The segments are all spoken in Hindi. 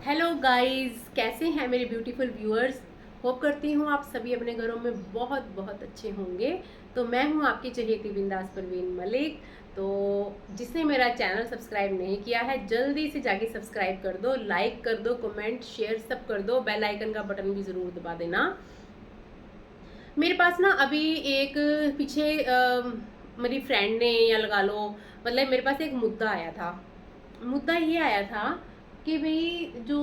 हेलो गाइस, कैसे हैं मेरे ब्यूटीफुल व्यूअर्स। होप करती हूँ आप सभी अपने घरों में बहुत बहुत अच्छे होंगे। तो मैं हूँ आपकी चहेती बिंदास परवीन मलिक। तो जिसने मेरा चैनल सब्सक्राइब नहीं किया है जल्दी से जाके सब्सक्राइब कर दो, लाइक कर दो, कमेंट शेयर सब कर दो, बेल आइकन का बटन भी ज़रूर दबा देना। मेरे पास ना अभी एक पीछे मेरी फ्रेंड ने या लगा लो, मतलब मेरे पास एक मुद्दा आया था। मुद्दा ये आया था कि भाई जो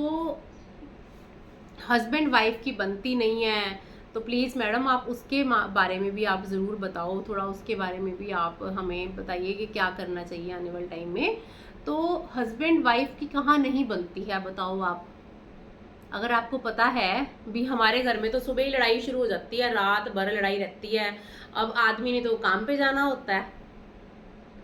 हस्बैंड वाइफ की बनती नहीं है, तो प्लीज़ मैडम आप उसके बारे में भी आप ज़रूर बताओ, थोड़ा उसके बारे में भी आप हमें बताइए कि क्या करना चाहिए आने वाले टाइम में। तो हस्बैंड वाइफ की कहाँ नहीं बनती है बताओ आप। अगर आपको पता है भी हमारे घर में तो सुबह ही लड़ाई शुरू हो जाती है, रात भर लड़ाई रहती है। अब आदमी ने तो काम पे जाना होता है,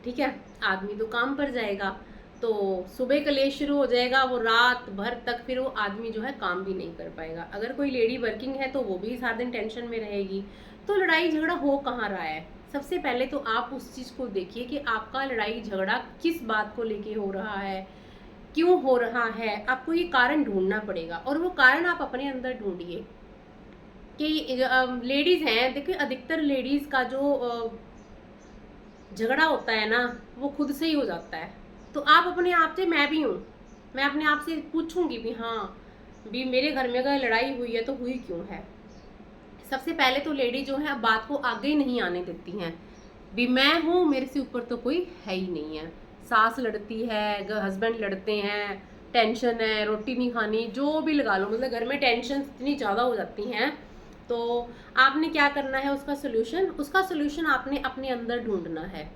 ठीक है, आदमी तो काम पर जाएगा, तो सुबह कलेश शुरू हो जाएगा, वो रात भर तक फिर वो आदमी जो है काम भी नहीं कर पाएगा। अगर कोई लेडी वर्किंग है तो वो भी सारा दिन टेंशन में रहेगी। तो लड़ाई झगड़ा हो कहाँ रहा है? सबसे पहले तो आप उस चीज़ को देखिए कि आपका लड़ाई झगड़ा किस बात को लेके हो रहा है, क्यों हो रहा है। आपको ये कारण ढूंढना पड़ेगा और वो कारण आप अपने अंदर ढूंढिए कि लेडीज़ हैं, देखिए अधिकतर लेडीज़ का जो झगड़ा होता है ना, वो खुद से ही हो जाता है। तो आप अपने आप से, मैं भी हूँ, मैं अपने आप से पूछूंगी भी हाँ भी मेरे घर में अगर लड़ाई हुई है तो हुई क्यों है। सबसे पहले तो लेडी जो है बात को आगे ही नहीं आने देती हैं। भी मैं हूँ, मेरे से ऊपर तो कोई है ही नहीं है। सास लड़ती है, हस्बैंड लड़ते हैं, टेंशन है, रोटी नहीं खानी, जो भी लगा लो, मतलब घर में टेंशन इतनी ज़्यादा हो जाती हैं। तो आपने क्या करना है, उसका सोल्यूशन आपने अपने अंदर ढूंढना है।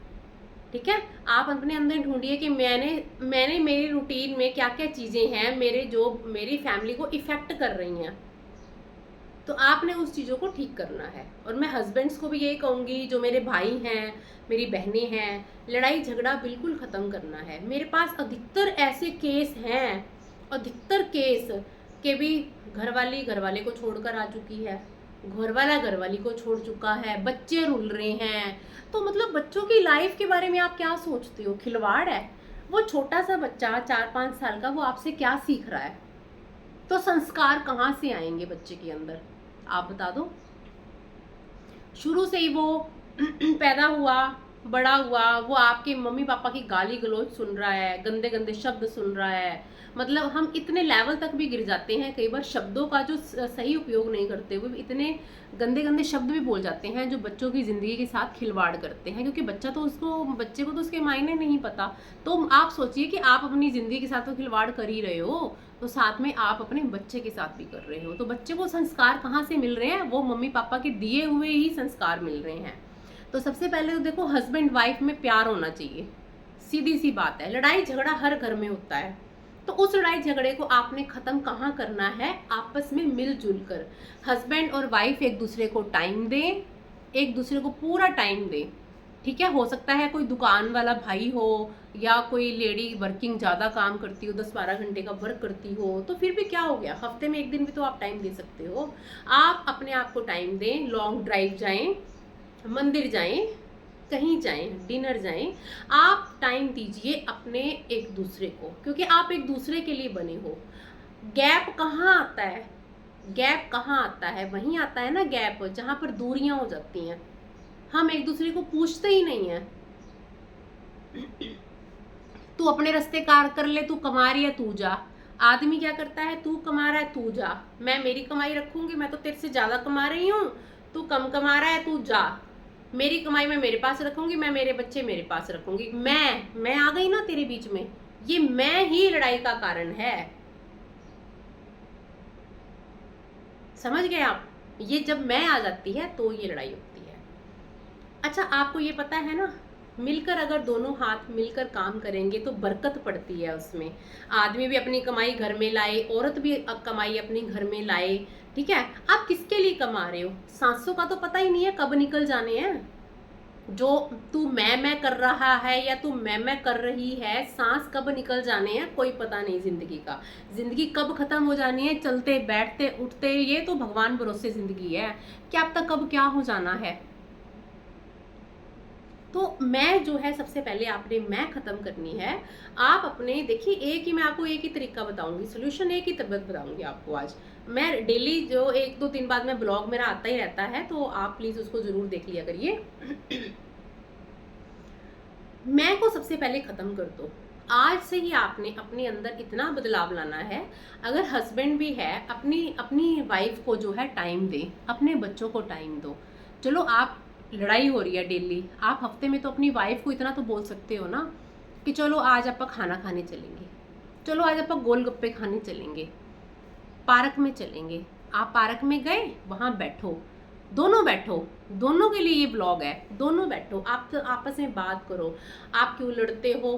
ठीक है, आप अपने अंदर ढूंढिए कि मैंने मैंने मेरी रूटीन में क्या क्या चीज़ें हैं मेरे जो मेरी फैमिली को इफ़ेक्ट कर रही हैं। तो आपने उस चीज़ों को ठीक करना है। और मैं हस्बैंड्स को भी यही कहूँगी, जो मेरे भाई हैं, मेरी बहनें हैं, लड़ाई झगड़ा बिल्कुल ख़त्म करना है। मेरे पास अधिकतर ऐसे केस हैं, अधिकतर केस के भी घर वाले को छोड़कर आ चुकी है, घर वाला घर वाली को छोड़ चुका है, बच्चे रुल रहे हैं। तो मतलब बच्चों की लाइफ के बारे में आप क्या सोचते हो? खिलवाड़ है। वो छोटा सा बच्चा 4-5 साल का, वो आपसे क्या सीख रहा है? तो संस्कार कहाँ से आएंगे बच्चे के अंदर, आप बता दो। शुरू से ही वो पैदा हुआ, बड़ा हुआ, वो आपके मम्मी पापा की गाली गलौज सुन रहा है, गंदे गंदे शब्द सुन रहा है। मतलब हम इतने लेवल तक भी गिर जाते हैं कई बार, शब्दों का जो सही उपयोग नहीं करते हुए इतने गंदे गंदे शब्द भी बोल जाते हैं जो बच्चों की ज़िंदगी के साथ खिलवाड़ करते हैं, क्योंकि बच्चे को तो उसके मायने नहीं पता। तो आप सोचिए कि आप अपनी ज़िंदगी के साथ तो खिलवाड़ कर ही रहे हो, तो साथ में आप अपने बच्चे के साथ भी कर रहे हो। तो बच्चे को संस्कार कहाँ से मिल रहे हैं? वो मम्मी पापा के दिए हुए ही संस्कार मिल रहे हैं। तो सबसे पहले तो देखो, हस्बैंड वाइफ में प्यार होना चाहिए। सीधी सी बात है, लड़ाई झगड़ा हर घर में होता है। तो उस लड़ाई झगड़े को आपने खत्म कहाँ करना है? आपस में मिलजुल कर हस्बैंड और वाइफ एक दूसरे को टाइम दें, एक दूसरे को पूरा टाइम दें। ठीक है, हो सकता है कोई दुकान वाला भाई हो या कोई लेडी वर्किंग ज़्यादा काम करती हो, 10-12 घंटे का वर्क करती हो, तो फिर भी क्या हो गया, हफ्ते में एक दिन भी तो आप टाइम दे सकते हो। आप अपने आप को टाइम दें, लॉन्ग ड्राइव जाएं, मंदिर जाएं, कहीं जाएं, डिनर जाएं। आप टाइम दीजिए अपने एक दूसरे को, क्योंकि आप एक दूसरे के लिए बने हो। गैप कहाँ आता है? गैप कहाँ आता है? वहीं आता है ना गैप, जहाँ पर दूरियां हो जाती हैं। हम एक दूसरे को पूछते ही नहीं है। तू अपने रास्ते कार कर ले, तू कमा रही है तू जा। आदमी क्या करता है? तू कमा रहा है तू जा, मैं मेरी कमाई रखूंगी, मैं तो तेरे से ज्यादा कमा रही हूँ, तू कम कमा रहा है तू जा। मेरी कमाई मैं मेरे पास रखूंगी, मैं मेरे बच्चे मेरे पास रखूंगी। मैं आ गई ना तेरे बीच में, ये मैं ही लड़ाई का कारण है। समझ गए आप? ये जब मैं आ जाती है तो ये लड़ाई होती है। अच्छा, आपको ये पता है ना, मिलकर अगर दोनों हाथ मिलकर काम करेंगे तो बरकत पड़ती है उसमें। आदमी भी अपनी कमाई घर में लाए, औरत भी कमाई अपनी घर में लाए। ठीक है, आप किसके लिए कमा रहे हो? सांसों का तो पता ही नहीं है कब निकल जाने हैं। जो तू मैं कर रहा है या तू मैं कर रही है, सांस कब निकल जाने हैं कोई पता नहीं जिंदगी का। जिंदगी कब खत्म हो जानी है, चलते बैठते उठते, ये तो भगवान भरोसे जिंदगी है, क्या अब तक कब क्या हो जाना है। तो मैं जो है सबसे पहले आपने मैं ख़त्म करनी है। आप अपने देखिए एक ही मैं आपको एक ही तरीका बताऊंगी, सोल्यूशन एक ही तरीका बताऊंगी आपको आज। मैं डेली जो 1-2 दिन बाद में ब्लॉग मेरा आता ही रहता है, तो आप प्लीज़ उसको ज़रूर देख लिया करिए। मैं को सबसे पहले ख़त्म कर दो। आज से ही आपने अपने अंदर इतना बदलाव लाना है। अगर हस्बैंड भी है, अपनी अपनी वाइफ को जो है टाइम दे, अपने बच्चों को टाइम दो। चलो आप लड़ाई हो रही है डेली, आप हफ्ते में तो अपनी वाइफ को इतना तो बोल सकते हो ना कि चलो आज आप खाना खाने चलेंगे, चलो आज आप गोलगप्पे खाने चलेंगे, पार्क में चलेंगे। आप पार्क में गए, वहाँ बैठो, दोनों बैठो, दोनों के लिए ये ब्लॉग है, दोनों बैठो, आप तो आपस में बात करो। आप क्यों लड़ते हो,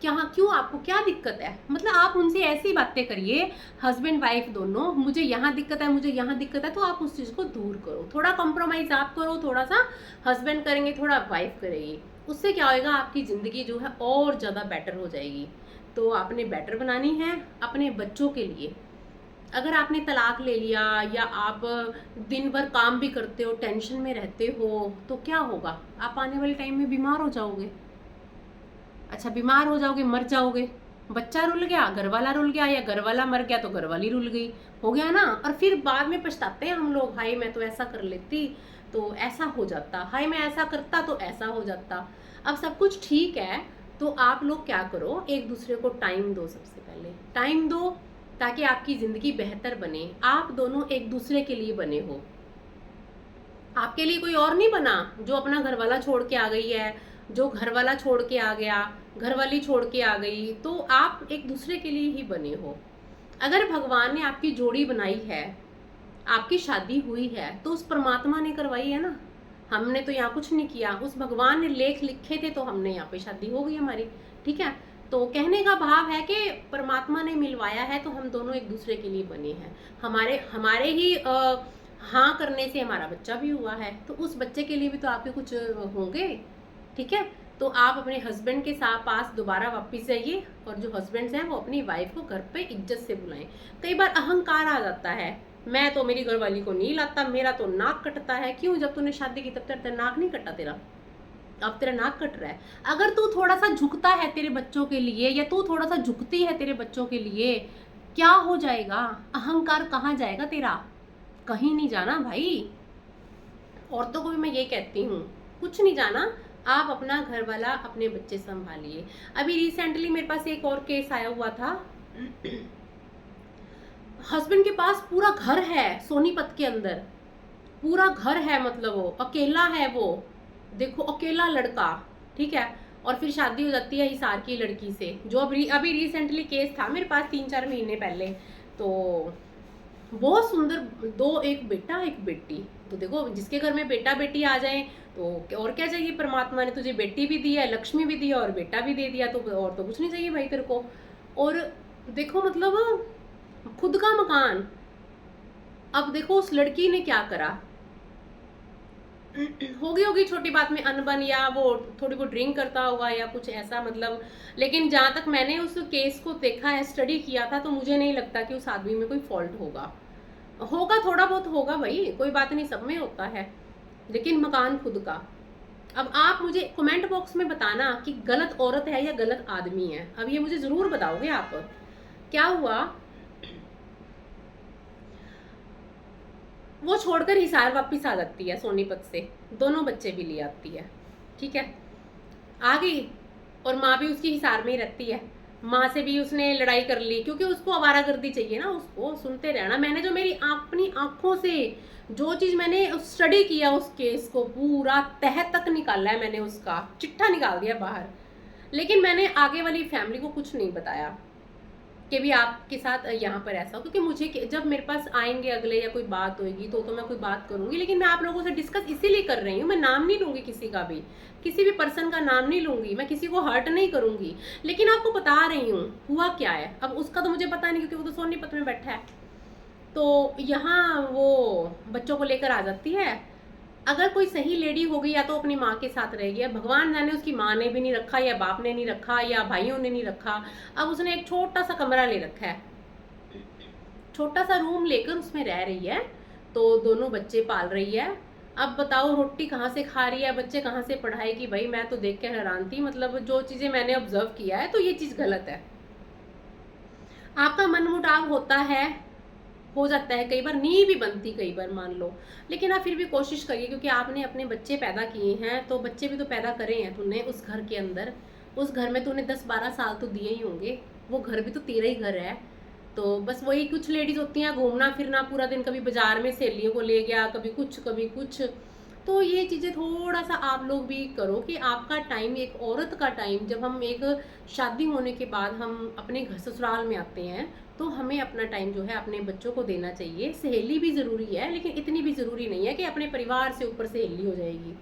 क्या क्यों, आपको क्या दिक्कत है, मतलब आप उनसे ऐसी बातें करिए, हस्बैंड वाइफ दोनों, मुझे यहाँ दिक्कत है, मुझे यहाँ दिक्कत है, तो आप उस चीज़ को दूर करो। थोड़ा कॉम्प्रोमाइज़ आप करो, थोड़ा सा हस्बैंड करेंगे, थोड़ा वाइफ करेगी। उससे क्या होएगा, आपकी ज़िंदगी जो है और ज़्यादा बेटर हो जाएगी। तो आपने बेटर बनानी है अपने बच्चों के लिए। अगर आपने तलाक ले लिया या आप दिन भर काम भी करते हो, टेंशन में रहते हो, तो क्या होगा, आप आने वाले टाइम में बीमार हो जाओगे। अच्छा, बीमार हो जाओगे, मर जाओगे, बच्चा रुल गया, घर वाला रुल गया, या घर वाला मर गया तो घर वाली रुल गई, हो गया ना। और फिर बाद में पछताते हैं हम लोग, हाय मैं तो ऐसा कर लेती तो ऐसा हो जाता, हाय मैं ऐसा करता तो ऐसा हो जाता। अब सब कुछ ठीक है, तो आप लोग क्या करो, एक दूसरे को टाइम दो, सबसे पहले टाइम दो, ताकि आपकी ज़िंदगी बेहतर बने। आप दोनों एक दूसरे के लिए बने हो, आपके लिए कोई और नहीं बना। जो अपना घर वाला छोड़ के आ गई है, जो घर वाला छोड़ के आ गया, घर वाली छोड़ के आ गई, तो आप एक दूसरे के लिए ही बने हो। अगर भगवान ने आपकी जोड़ी बनाई है, आपकी शादी हुई है, तो उस परमात्मा ने करवाई है ना। हमने तो यहाँ कुछ नहीं किया, उस भगवान ने लेख लिखे थे, तो हमने यहाँ पे शादी हो गई हमारी, ठीक है। तो कहने का भाव है कि परमात्मा ने मिलवाया है, तो हम दोनों एक दूसरे के लिए बने हैं। हमारे हमारे ही हाँ करने से हमारा बच्चा भी हुआ है, तो उस बच्चे के लिए भी तो आपके कुछ होंगे, ठीक है। तो आप अपने हस्बैंड के साथ पास दोबारा वापस जाइए, और जो हस्बैंड्स हैं वो अपनी वाइफ को घर पे इज्जत से बुलाएं। कई बार अहंकार आ जाता है, मैं तो मेरी घरवाली को नहीं लाता, मेरा तो नाक कटता है। क्यों, जब तूने शादी की तब तेरा नाक नहीं कटा, तेरा अब तेरा नाक कट रहा है। अगर तू थोड़ा सा झुकता है तेरे बच्चों के लिए, या तू थोड़ा सा झुकती है तेरे बच्चों के लिए, क्या हो जाएगा, अहंकार कहाँ जाएगा तेरा, कहीं नहीं जाना भाई। औरतों को भी मैं ये कहती हूँ, कुछ नहीं जाना, आप अपना घर वाला, अपने बच्चे संभालिए। अभी रिसेंटली मेरे पास एक और केस आया हुआ था। हस्बैंड के पास पूरा घर है सोनीपत के अंदर, पूरा घर है, मतलब वो अकेला है, वो देखो अकेला लड़का, ठीक है। और फिर शादी हो जाती है हिसार की लड़की से, जो अभी रिसेंटली केस था मेरे पास 3-4 महीने पहले। तो बहुत सुंदर, दो, एक बेटा एक बेटी। तो देखो, जिसके घर में बेटा बेटी आ जाए तो और क्या चाहिए, परमात्मा ने तुझे बेटी भी दी है, लक्ष्मी भी दी है, और बेटा भी दे दिया, तो और तो कुछ नहीं चाहिए भाई तेरे को। और देखो मतलब खुद का मकान। अब देखो उस लड़की ने क्या करा, होगी छोटी बात में अनबन, या वो थोड़ी बहुत ड्रिंक करता होगा या कुछ ऐसा, मतलब। लेकिन जहाँ तक मैंने उस केस को देखा है, स्टडी किया था, तो मुझे नहीं लगता कि उस आदमी में कोई फॉल्ट होगा। थोड़ा बहुत होगा भाई, कोई बात नहीं, सब में होता है, लेकिन मकान खुद का। अब आप मुझे कमेंट बॉक्स में बताना कि गलत औरत है या गलत आदमी है, अब ये मुझे जरूर बताओगे आप। क्या हुआ, वो छोड़कर हिसार वापस आ जाती है सोनीपत से, दोनों बच्चे भी ले आती है, ठीक है, आ गई। और माँ भी उसकी हिसार में ही रहती है, माँ से भी उसने लड़ाई कर ली, क्योंकि उसको आवारागर्दी चाहिए ना, उसको सुनते रहना। मैंने जो मेरी अपनी आंखों से जो चीज़ मैंने स्टडी किया, उस केस को पूरा तह तक निकाला है मैंने, उसका चिट्ठा निकाल दिया बाहर। लेकिन मैंने आगे वाली फैमिली को कुछ नहीं बताया कि भी आपके साथ यहाँ पर ऐसा हो, क्योंकि मुझे जब मेरे पास आएंगे अगले या कोई बात होगी तो मैं कोई बात करूंगी। लेकिन मैं आप लोगों से डिस्कस इसीलिए कर रही हूँ, मैं नाम नहीं लूंगी किसी का भी, किसी भी पर्सन का नाम नहीं लूंगी, मैं किसी को हर्ट नहीं करूंगी। लेकिन आपको बता रही हूँ हुआ क्या है। अब उसका तो मुझे पता नहीं, क्योंकि वो तो सोनीपत में बैठा है। तो यहाँ वो बच्चों को लेकर आ जाती है। अगर कोई सही लेडी हो गई, या तो अपनी माँ के साथ रहेगी, भगवान जाने उसकी माँ ने भी नहीं रखा, या बाप ने नहीं रखा, या भाइयों ने नहीं रखा। अब उसने एक छोटा सा कमरा ले रखा है, छोटा सा रूम लेकर उसमें रह रही है, तो दोनों बच्चे पाल रही है। अब बताओ रोटी कहाँ से खा रही है, बच्चे कहाँ से पढ़ाएगी? भाई मैं तो देख के हैरान थी, मतलब जो चीज़ें मैंने ऑब्जर्व किया है तो ये चीज़ गलत है। आपका मन मुटाव होता है, हो जाता है, कई बार नहीं भी बनती, कई बार मान लो, लेकिन आप फिर भी कोशिश करिए, क्योंकि आपने अपने बच्चे पैदा किए हैं तो बच्चे भी तो पैदा करे हैं तूने उस घर के अंदर। उस घर में तूने 10-12 साल तो दिए ही होंगे, वो घर भी तो तेरा ही घर है। तो बस वही, कुछ लेडीज होती हैं घूमना फिरना पूरा दिन, कभी बाजार में सहेलियों को ले गया, कभी कुछ कभी कुछ। तो ये चीज़ें थोड़ा सा आप लोग भी करो कि आपका टाइम, एक औरत का टाइम, जब हम एक शादी होने के बाद हम अपने घर ससुराल में आते हैं तो हमें अपना टाइम जो है अपने बच्चों को देना चाहिए। सहेली भी ज़रूरी है, लेकिन इतनी भी ज़रूरी नहीं है कि अपने परिवार से ऊपर सहेली हो जाएगी।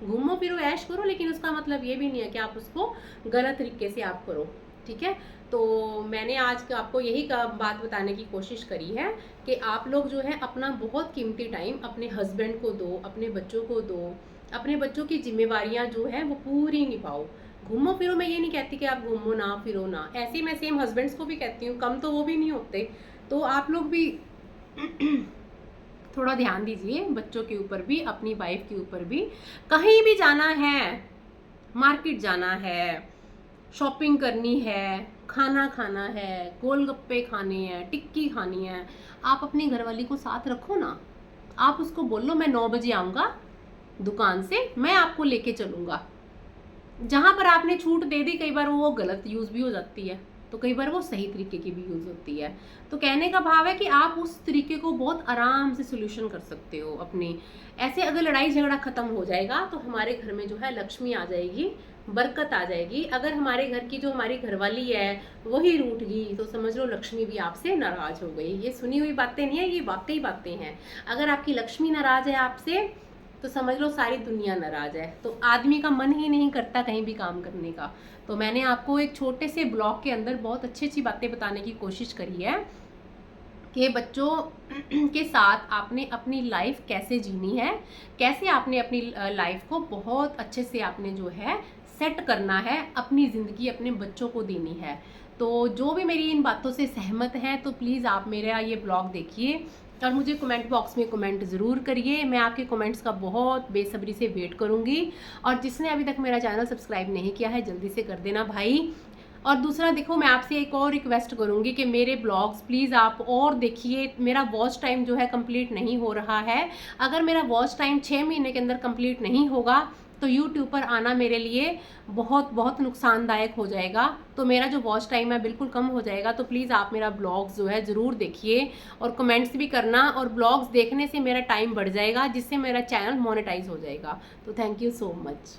घूमो फिरो ऐश करो, लेकिन उसका मतलब ये भी नहीं है कि आप उसको गलत तरीके से आप करो, ठीक है। तो मैंने आज आपको यही बात बताने की कोशिश करी है कि आप लोग जो है अपना बहुत कीमती टाइम अपने हस्बैंड को दो, अपने बच्चों को दो, अपने बच्चों की जिम्मेवारियां जो है वो पूरी निभाओ। घूमो फिरो, मैं ये नहीं कहती कि आप घूमो ना फिरो ना, ऐसे मैं सेम हस्बैंड्स को भी कहती हूँ, कम तो वो भी नहीं होते। तो आप लोग भी थोड़ा ध्यान दीजिए बच्चों के ऊपर भी, अपनी वाइफ के ऊपर भी। कहीं भी जाना है, मार्केट जाना है, शॉपिंग करनी है, खाना खाना है, गोलगप्पे खाने हैं, टिक्की खानी है, आप अपनी घरवाली को साथ रखो ना। आप उसको बोलो मैं 9 बजे आऊँगा दुकान से, मैं आपको लेके चलूँगा। जहाँ पर आपने छूट दे दी, कई बार वो गलत यूज़ भी हो जाती है, तो कई बार वो सही तरीके की भी यूज़ होती है। तो कहने का भाव है कि आप उस तरीके को बहुत आराम से सोल्यूशन कर सकते हो अपनी। ऐसे अगर लड़ाई झगड़ा ख़त्म हो जाएगा तो हमारे घर में जो है लक्ष्मी आ जाएगी, बरकत आ जाएगी। अगर हमारे घर की जो हमारी घरवाली है वही रूठ गई तो समझ लो लक्ष्मी भी आपसे नाराज़ हो गई। ये सुनी हुई बातें नहीं है, ये वाकई बातें हैं। अगर आपकी लक्ष्मी नाराज़ है आपसे तो समझ लो सारी दुनिया नाराज है। तो आदमी का मन ही नहीं करता कहीं भी काम करने का। तो मैंने आपको एक छोटे से ब्लॉग के अंदर बहुत अच्छी अच्छी बातें बताने की कोशिश करी है कि बच्चों के साथ आपने अपनी लाइफ कैसे जीनी है, कैसे आपने अपनी लाइफ को बहुत अच्छे से आपने जो है सेट करना है, अपनी ज़िंदगी अपने बच्चों को देनी है। तो जो भी मेरी इन बातों से सहमत हैं तो प्लीज़ आप मेरा ये ब्लॉग देखिए और मुझे कमेंट बॉक्स में कमेंट ज़रूर करिए। मैं आपके कमेंट्स का बहुत बेसब्री से वेट करूँगी। और जिसने अभी तक मेरा चैनल सब्सक्राइब नहीं किया है जल्दी से कर देना भाई। और दूसरा देखो, मैं आपसे एक और रिक्वेस्ट करूँगी कि मेरे ब्लॉग्स प्लीज़ आप और देखिए। मेरा वॉच टाइम जो है कंप्लीट नहीं हो रहा है। अगर मेरा वॉच टाइम 6 महीने के अंदर कंप्लीट नहीं होगा तो यूट्यूब पर आना मेरे लिए बहुत बहुत नुकसानदायक हो जाएगा। तो मेरा जो वॉच टाइम है बिल्कुल कम हो जाएगा। तो प्लीज़ आप मेरा ब्लॉग्स जो है ज़रूर देखिए और कमेंट्स भी करना। और ब्लॉग्स देखने से मेरा टाइम बढ़ जाएगा जिससे मेरा चैनल मोनेटाइज हो जाएगा। तो थैंक यू सो मच।